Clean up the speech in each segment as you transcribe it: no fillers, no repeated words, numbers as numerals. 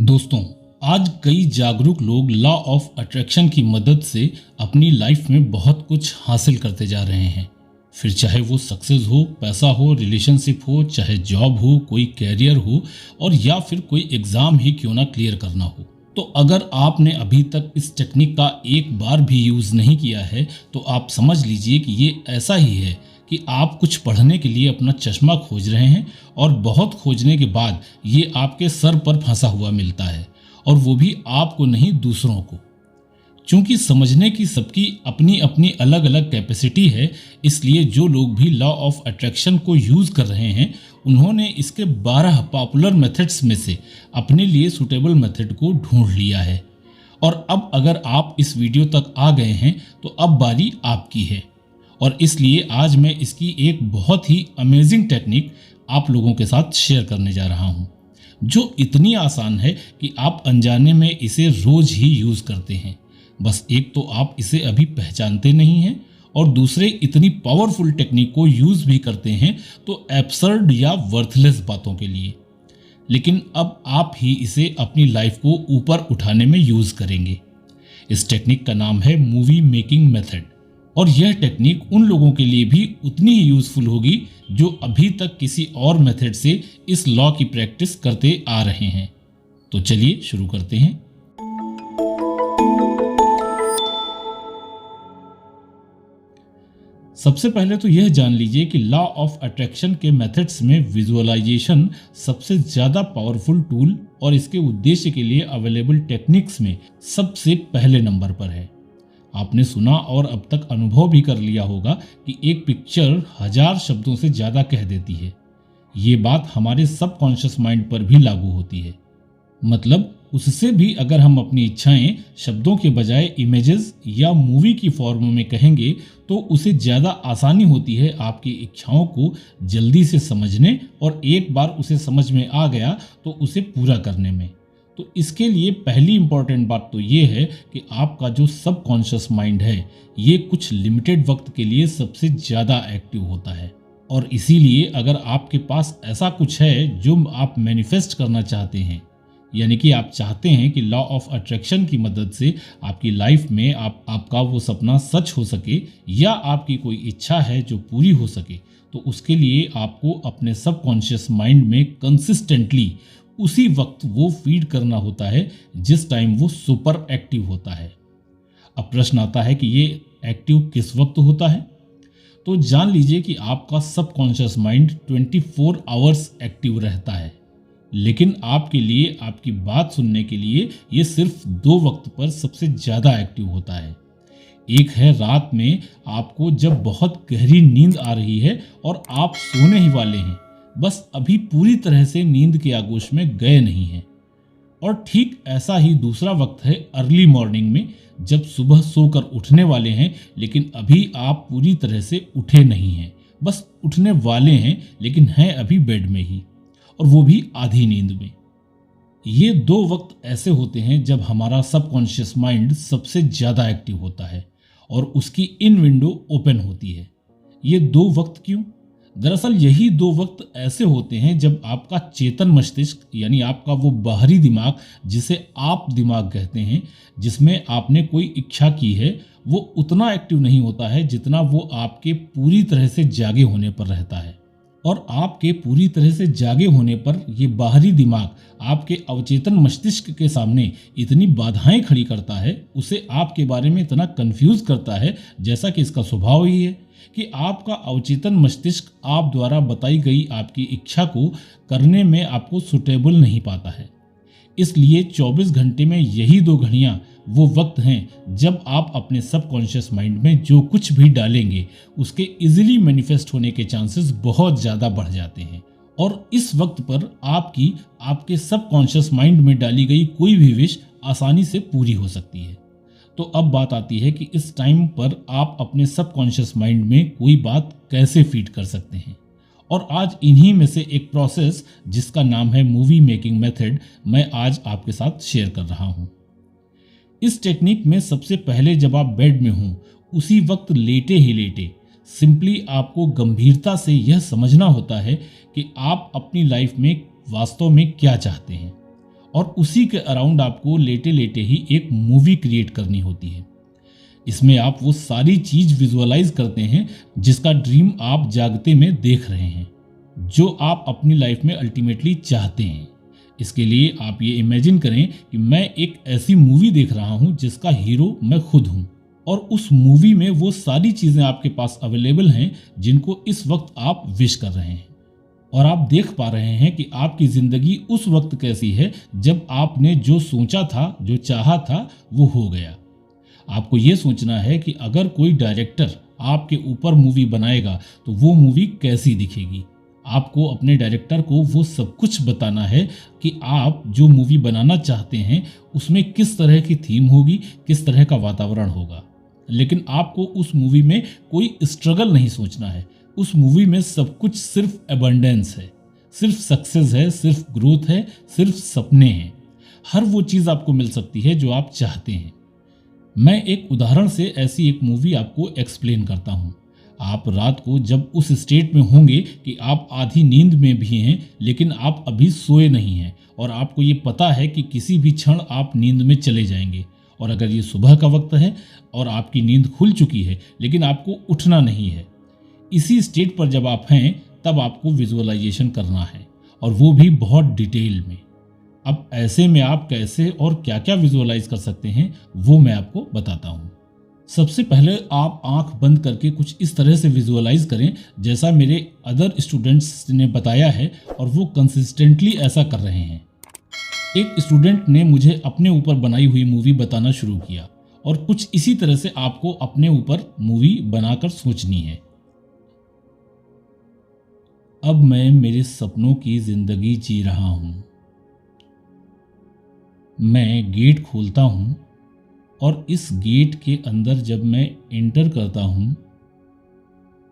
दोस्तों, आज कई जागरूक लोग लॉ ऑफ अट्रैक्शन की मदद से अपनी लाइफ में बहुत कुछ हासिल करते जा रहे हैं। फिर चाहे वो सक्सेस हो, पैसा हो, रिलेशनशिप हो, चाहे जॉब हो, कोई कैरियर हो और या फिर कोई एग्ज़ाम ही क्यों ना क्लियर करना हो। तो अगर आपने अभी तक इस टेक्निक का एक बार भी यूज़ नहीं किया है तो आप समझ लीजिए कि ये ऐसा ही है कि आप कुछ पढ़ने के लिए अपना चश्मा खोज रहे हैं और बहुत खोजने के बाद ये आपके सर पर फंसा हुआ मिलता है, और वो भी आपको नहीं, दूसरों को। चूंकि समझने की सबकी अपनी अपनी अलग अलग कैपेसिटी है, इसलिए जो लोग भी लॉ ऑफ अट्रैक्शन को यूज़ कर रहे हैं उन्होंने इसके 12 पॉपुलर मेथड्स में से अपने लिए सूटेबल मेथड को ढूंढ लिया है। और अब अगर आप इस वीडियो तक आ गए हैं तो अब बारी आपकी है, और इसलिए आज मैं इसकी एक बहुत ही अमेजिंग टेक्निक आप लोगों के साथ शेयर करने जा रहा हूं, जो इतनी आसान है कि आप अनजाने में इसे रोज ही यूज़ करते हैं। बस एक तो आप इसे अभी पहचानते नहीं हैं, और दूसरे इतनी पावरफुल टेक्निक को यूज़ भी करते हैं तो एब्सर्ड या वर्थलेस बातों के लिए। लेकिन अब आप ही इसे अपनी लाइफ को ऊपर उठाने में यूज़ करेंगे। इस टेक्निक का नाम है मूवी मेकिंग मेथड, और यह टेक्निक उन लोगों के लिए भी उतनी ही यूज़फुल होगी जो अभी तक किसी और मेथड से इस लॉ की प्रैक्टिस करते आ रहे हैं। तो चलिए शुरू करते हैं। सबसे पहले तो यह जान लीजिए कि लॉ ऑफ अट्रैक्शन के मेथड्स में विजुअलाइजेशन सबसे ज़्यादा पावरफुल टूल और इसके उद्देश्य के लिए अवेलेबल टेक्निक्स में सबसे पहले नंबर पर है। आपने सुना और अब तक अनुभव भी कर लिया होगा कि एक पिक्चर 1000 शब्दों से ज़्यादा कह देती है। ये बात हमारे सबकॉन्शियस माइंड पर भी लागू होती है। मतलब उससे भी अगर हम अपनी इच्छाएं शब्दों के बजाय इमेजेस या मूवी की फॉर्म में कहेंगे तो उसे ज़्यादा आसानी होती है आपकी इच्छाओं को जल्दी से समझने, और एक बार उसे समझ में आ गया तो उसे पूरा करने में। तो इसके लिए पहली इंपॉर्टेंट बात तो ये है कि आपका जो सबकॉन्शियस माइंड है ये कुछ लिमिटेड वक्त के लिए सबसे ज़्यादा एक्टिव होता है, और इसीलिए अगर आपके पास ऐसा कुछ है जो आप मैनिफेस्ट करना चाहते हैं, यानी कि आप चाहते हैं कि लॉ ऑफ अट्रैक्शन की मदद से आपकी लाइफ में आपका वो सपना सच हो सके, या आपकी कोई इच्छा है जो पूरी हो सके, तो उसके लिए आपको अपने सबकॉन्शियस माइंड में कंसिस्टेंटली उसी वक्त वो फीड करना होता है जिस टाइम वो सुपर एक्टिव होता है। अब प्रश्न आता है कि ये एक्टिव किस वक्त होता है। तो जान लीजिए कि आपका सबकॉन्शियस माइंड 24 आवर्स एक्टिव रहता है, लेकिन आपके लिए, आपकी बात सुनने के लिए ये सिर्फ 2 वक्त पर सबसे ज़्यादा एक्टिव होता है। एक है रात में आपको जब बहुत गहरी नींद आ रही है और आप सोने ही वाले हैं, बस अभी पूरी तरह से नींद के आगोश में गए नहीं हैं। और ठीक ऐसा ही दूसरा वक्त है अर्ली मॉर्निंग में, जब सुबह सोकर उठने वाले हैं लेकिन अभी आप पूरी तरह से उठे नहीं हैं, बस उठने वाले हैं लेकिन हैं अभी बेड में ही, और वो भी आधी नींद में। ये 2 वक्त ऐसे होते हैं जब हमारा सबकॉन्शियस माइंड सबसे ज़्यादा एक्टिव होता है और उसकी इन विंडो ओपन होती है। ये 2 वक्त क्यों? दरअसल यही 2 वक्त ऐसे होते हैं जब आपका चेतन मस्तिष्क, यानी आपका वो बाहरी दिमाग जिसे आप दिमाग कहते हैं, जिसमें आपने कोई इच्छा की है, वो उतना एक्टिव नहीं होता है जितना वो आपके पूरी तरह से जागे होने पर रहता है। और आपके पूरी तरह से जागे होने पर ये बाहरी दिमाग आपके अवचेतन मस्तिष्क के सामने इतनी बाधाएं खड़ी करता है, उसे आपके बारे में इतना कंफ्यूज करता है, जैसा कि इसका स्वभाव ही है कि आपका अवचेतन मस्तिष्क आप द्वारा बताई गई आपकी इच्छा को करने में आपको सुटेबल नहीं पाता है। इसलिए 24 घंटे में यही 2 घड़ियाँ वो वक्त हैं जब आप अपने सबकॉन्शियस माइंड में जो कुछ भी डालेंगे उसके इजीली मैनिफेस्ट होने के चांसेस बहुत ज़्यादा बढ़ जाते हैं, और इस वक्त पर आपके सबकॉन्शियस माइंड में डाली गई कोई भी विश आसानी से पूरी हो सकती है। तो अब बात आती है कि इस टाइम पर आप अपने सबकॉन्शियस माइंड में कोई बात कैसे फीड कर सकते हैं, और आज इन्हीं में से एक प्रोसेस जिसका नाम है मूवी मेकिंग मेथड मैं आज आपके साथ शेयर कर रहा हूँ। इस टेक्निक में सबसे पहले जब आप बेड में हों उसी वक्त लेटे ही लेटे सिंपली आपको गंभीरता से यह समझना होता है कि आप अपनी लाइफ में वास्तव में क्या चाहते हैं, और उसी के अराउंड आपको लेटे लेटे ही एक मूवी क्रिएट करनी होती है। इसमें आप वो सारी चीज विजुअलाइज करते हैं जिसका ड्रीम आप जागते में देख रहे हैं, जो आप अपनी लाइफ में अल्टीमेटली चाहते हैं। इसके लिए आप ये इमेजिन करें कि मैं एक ऐसी मूवी देख रहा हूं जिसका हीरो मैं खुद हूं, और उस मूवी में वो सारी चीजें आपके पास अवेलेबल हैं जिनको इस वक्त आप विश कर रहे हैं, और आप देख पा रहे हैं कि आपकी जिंदगी उस वक्त कैसी है जब आपने जो सोचा था, जो चाहा था, वो हो गया। आपको ये सोचना है कि अगर कोई डायरेक्टर आपके ऊपर मूवी बनाएगा तो वो मूवी कैसी दिखेगी। आपको अपने डायरेक्टर को वो सब कुछ बताना है कि आप जो मूवी बनाना चाहते हैं उसमें किस तरह की थीम होगी, किस तरह का वातावरण होगा। लेकिन आपको उस मूवी में कोई स्ट्रगल नहीं सोचना है। उस मूवी में सब कुछ सिर्फ एबंडेंस है, सिर्फ सक्सेस है, सिर्फ ग्रोथ है, सिर्फ सपने हैं। हर वो चीज़ आपको मिल सकती है जो आप चाहते हैं। मैं एक उदाहरण से ऐसी एक मूवी आपको एक्सप्लेन करता हूँ। आप रात को जब उस स्टेट में होंगे कि आप आधी नींद में भी हैं लेकिन आप अभी सोए नहीं हैं, और आपको ये पता है कि किसी भी क्षण आप नींद में चले जाएंगे, और अगर ये सुबह का वक्त है और आपकी नींद खुल चुकी है लेकिन आपको उठना नहीं है, इसी स्टेट पर जब आप हैं तब आपको विजुअलाइजेशन करना है, और वो भी बहुत डिटेल में। अब ऐसे में आप कैसे और क्या क्या विजुअलाइज कर सकते हैं वो मैं आपको बताता हूँ। सबसे पहले आप आंख बंद करके कुछ इस तरह से विजुअलाइज करें जैसा मेरे अदर स्टूडेंट्स ने बताया है, और वो कंसिस्टेंटली ऐसा कर रहे हैं। एक स्टूडेंट ने मुझे अपने ऊपर बनाई हुई मूवी बताना शुरू किया, और कुछ इसी तरह से आपको अपने ऊपर मूवी बनाकर सोचनी है। अब मैं मेरे सपनों की जिंदगी जी रहा हूं। मैं गेट खोलता हूं, और इस गेट के अंदर जब मैं एंटर करता हूं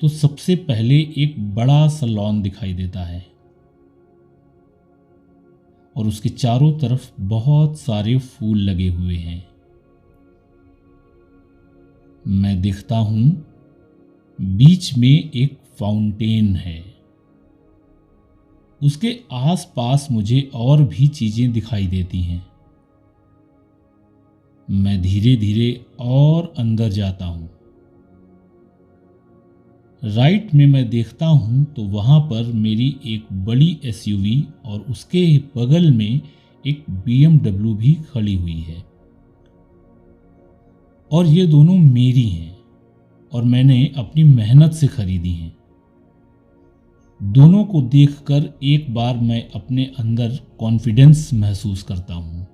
तो सबसे पहले एक बड़ा सा लॉन दिखाई देता है, और उसके चारों तरफ बहुत सारे फूल लगे हुए हैं। मैं देखता हूं बीच में एक फाउंटेन है। उसके आसपास मुझे और भी चीजें दिखाई देती हैं। मैं धीरे धीरे और अंदर जाता हूं। राइट में मैं देखता हूं तो वहां पर मेरी एक बड़ी एसयूवी और उसके बगल में एक BMW भी खड़ी हुई है, और ये दोनों मेरी हैं और मैंने अपनी मेहनत से खरीदी हैं। दोनों को देखकर एक बार मैं अपने अंदर कॉन्फिडेंस महसूस करता हूं।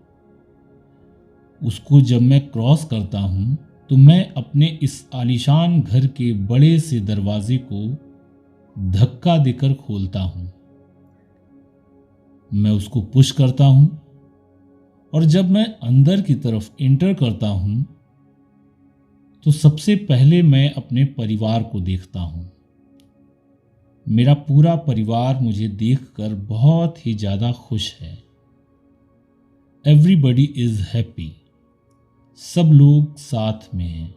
उसको जब मैं क्रॉस करता हूं तो मैं अपने इस आलीशान घर के बड़े से दरवाजे को धक्का देकर खोलता हूं। मैं उसको पुश करता हूं, और जब मैं अंदर की तरफ एंटर करता हूं तो सबसे पहले मैं अपने परिवार को देखता हूं। मेरा पूरा परिवार मुझे देखकर बहुत ही ज़्यादा खुश है। Everybody is happy. सब लोग साथ में हैं।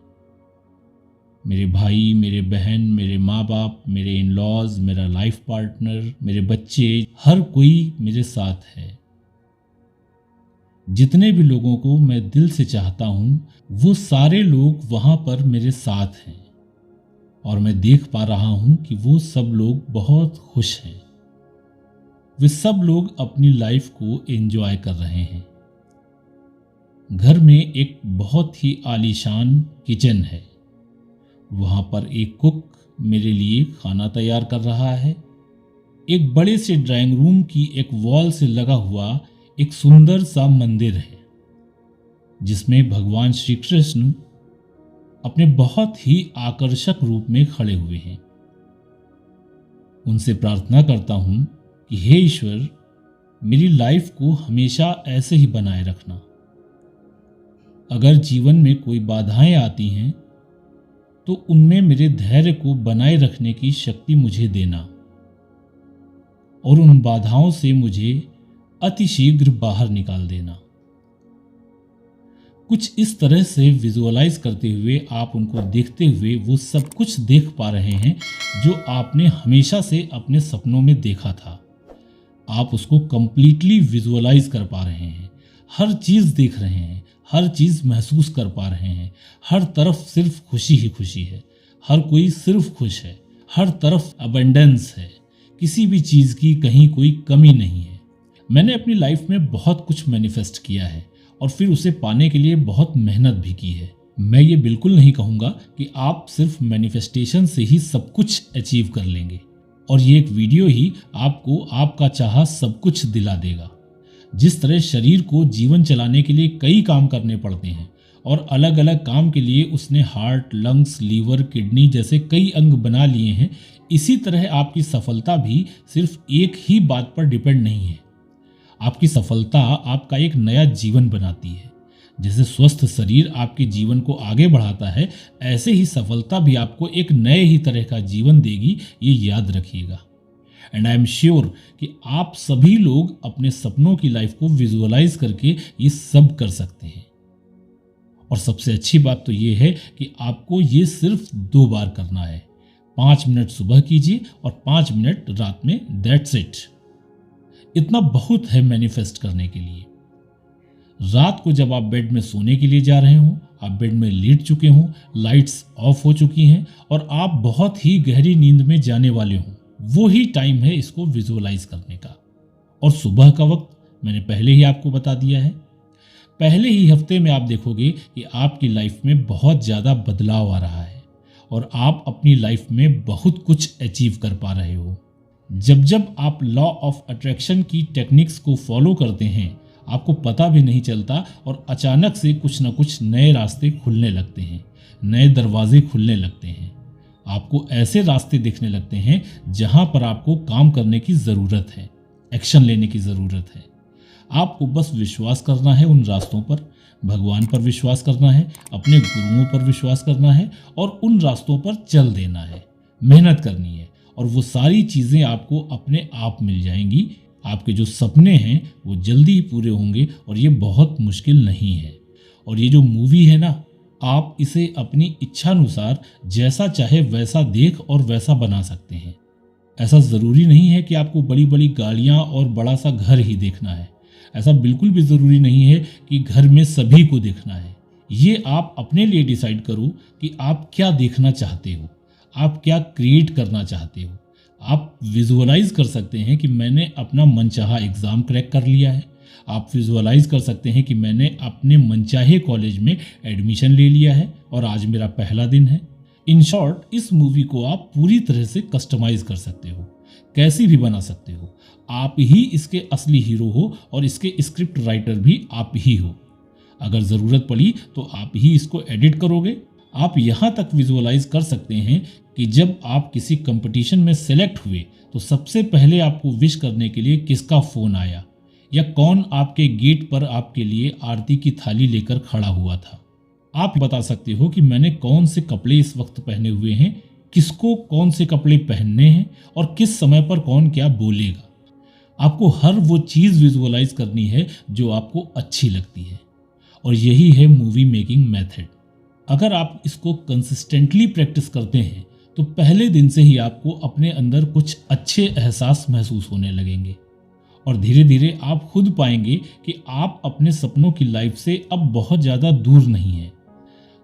मेरे भाई, मेरे बहन, मेरे माँ बाप, मेरे इन लॉज, मेरा लाइफ पार्टनर, मेरे बच्चे, हर कोई मेरे साथ है। जितने भी लोगों को मैं दिल से चाहता हूँ वो सारे लोग वहाँ पर मेरे साथ हैं, और मैं देख पा रहा हूँ कि वो सब लोग बहुत खुश हैं। वे सब लोग अपनी लाइफ को एंजॉय कर रहे हैं। घर में एक बहुत ही आलीशान किचन है। वहाँ पर एक कुक मेरे लिए खाना तैयार कर रहा है। एक बड़े से ड्राइंग रूम की एक वॉल से लगा हुआ एक सुंदर सा मंदिर है जिसमें भगवान श्री कृष्ण अपने बहुत ही आकर्षक रूप में खड़े हुए हैं। उनसे प्रार्थना करता हूं कि हे ईश्वर, मेरी लाइफ को हमेशा ऐसे ही बनाए रखना। अगर जीवन में कोई बाधाएं आती हैं तो उनमें मेरे धैर्य को बनाए रखने की शक्ति मुझे देना, और उन बाधाओं से मुझे अतिशीघ्र बाहर निकाल देना। कुछ इस तरह से विजुअलाइज करते हुए आप उनको देखते हुए वो सब कुछ देख पा रहे हैं जो आपने हमेशा से अपने सपनों में देखा था। आप उसको कंप्लीटली विजुअलाइज कर पा रहे हैं, हर चीज़ देख रहे हैं, हर चीज़ महसूस कर पा रहे हैं, हर तरफ सिर्फ खुशी ही खुशी है, हर कोई सिर्फ खुश है, हर तरफ अबंडेंस है, किसी भी चीज़ की कहीं कोई कमी नहीं है। मैंने अपनी लाइफ में बहुत कुछ मैनिफेस्ट किया है और फिर उसे पाने के लिए बहुत मेहनत भी की है। मैं ये बिल्कुल नहीं कहूँगा कि आप सिर्फ मैनिफेस्टेशन से ही सब कुछ अचीव कर लेंगे और ये एक वीडियो ही आपको आपका चाहा सब कुछ दिला देगा। जिस तरह शरीर को जीवन चलाने के लिए कई काम करने पड़ते हैं और अलग अलग काम के लिए उसने हार्ट, लंग्स, लीवर, किडनी जैसे कई अंग बना लिए हैं, इसी तरह आपकी सफलता भी सिर्फ एक ही बात पर डिपेंड नहीं है। आपकी सफलता आपका एक नया जीवन बनाती है। जैसे स्वस्थ शरीर आपके जीवन को आगे बढ़ाता है, ऐसे ही सफलता भी आपको एक नए ही तरह का जीवन देगी, ये याद रखिएगा। एंड आई एम श्योर कि आप सभी लोग अपने सपनों की लाइफ को विजुअलाइज करके ये सब कर सकते हैं। और सबसे अच्छी बात तो ये है कि आपको ये सिर्फ 2 बार करना है। 5 मिनट सुबह कीजिए और 5 मिनट रात में, दैट्स इट। इतना बहुत है मैनिफेस्ट करने के लिए। रात को जब आप बेड में सोने के लिए जा रहे हो, आप बेड में लेट चुके हो, लाइट्स ऑफ हो चुकी हैं और आप बहुत ही गहरी नींद में जाने वाले हो, वो ही टाइम है इसको विजुअलाइज करने का। और सुबह का वक्त मैंने पहले ही आपको बता दिया है। पहले ही हफ्ते में आप देखोगे कि आपकी लाइफ में बहुत ज़्यादा बदलाव आ रहा है और आप अपनी लाइफ में बहुत कुछ अचीव कर पा रहे हो। जब जब आप लॉ ऑफ अट्रैक्शन की टेक्निक्स को फॉलो करते हैं, आपको पता भी नहीं चलता और अचानक से कुछ ना कुछ नए रास्ते खुलने लगते हैं, नए दरवाजे खुलने लगते हैं। आपको ऐसे रास्ते दिखने लगते हैं जहां पर आपको काम करने की ज़रूरत है, एक्शन लेने की ज़रूरत है। आपको बस विश्वास करना है उन रास्तों पर, भगवान पर विश्वास करना है, अपने गुरुओं पर विश्वास करना है और उन रास्तों पर चल देना है, मेहनत करनी है और वो सारी चीज़ें आपको अपने आप मिल जाएंगी। आपके जो सपने हैं वो जल्दी ही पूरे होंगे और ये बहुत मुश्किल नहीं है। और ये जो मूवी है ना, आप इसे अपनी इच्छानुसार जैसा चाहे वैसा देख और वैसा बना सकते हैं। ऐसा ज़रूरी नहीं है कि आपको बड़ी बड़ी गाड़ियाँ और बड़ा सा घर ही देखना है। ऐसा बिल्कुल भी ज़रूरी नहीं है कि घर में सभी को देखना है। ये आप अपने लिए डिसाइड करो कि आप क्या देखना चाहते हो, आप क्या क्रिएट करना चाहते हो। आप विजुअलाइज कर सकते हैं कि मैंने अपना मनचाहा एग्ज़ाम क्रैक कर लिया है। आप विजुअलाइज कर सकते हैं कि मैंने अपने मनचाहे कॉलेज में एडमिशन ले लिया है और आज मेरा पहला दिन है। इन शॉर्ट, इस मूवी को आप पूरी तरह से कस्टमाइज कर सकते हो, कैसी भी बना सकते हो। आप ही इसके असली हीरो हो और इसके स्क्रिप्ट राइटर भी आप ही हो। अगर ज़रूरत पड़ी तो आप ही इसको एडिट करोगे। आप यहाँ तक विजुअलाइज कर सकते हैं कि जब आप किसी कंपटीशन में सेलेक्ट हुए तो सबसे पहले आपको विश करने के लिए किसका फ़ोन आया या कौन आपके गेट पर आपके लिए आरती की थाली लेकर खड़ा हुआ था। आप बता सकते हो कि मैंने कौन से कपड़े इस वक्त पहने हुए हैं, किसको कौन से कपड़े पहनने हैं और किस समय पर कौन क्या बोलेगा। आपको हर वो चीज़ विजुअलाइज करनी है जो आपको अच्छी लगती है और यही है मूवी मेकिंग मेथड। अगर आप इसको कंसिस्टेंटली प्रैक्टिस करते हैं तो पहले दिन से ही आपको अपने अंदर कुछ अच्छे एहसास महसूस होने लगेंगे और धीरे धीरे आप खुद पाएंगे कि आप अपने सपनों की लाइफ से अब बहुत ज़्यादा दूर नहीं हैं।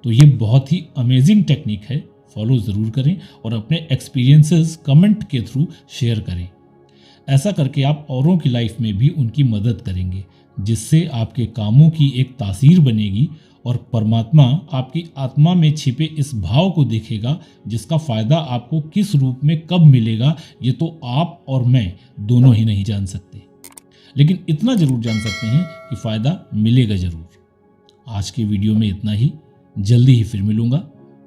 तो ये बहुत ही अमेजिंग टेक्निक है, फॉलो ज़रूर करें और अपने एक्सपीरियंसेस कमेंट के थ्रू शेयर करें। ऐसा करके आप औरों की लाइफ में भी उनकी मदद करेंगे, जिससे आपके कामों की एक तासीर बनेगी और परमात्मा आपकी आत्मा में छिपे इस भाव को देखेगा, जिसका फ़ायदा आपको किस रूप में कब मिलेगा ये तो आप और मैं दोनों ही नहीं जान सकते, लेकिन इतना ज़रूर जान सकते हैं कि फ़ायदा मिलेगा ज़रूर। आज के वीडियो में इतना ही, जल्दी ही फिर मिलूँगा।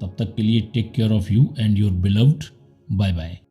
तब तक के लिए take care of you and your beloved. Bye bye.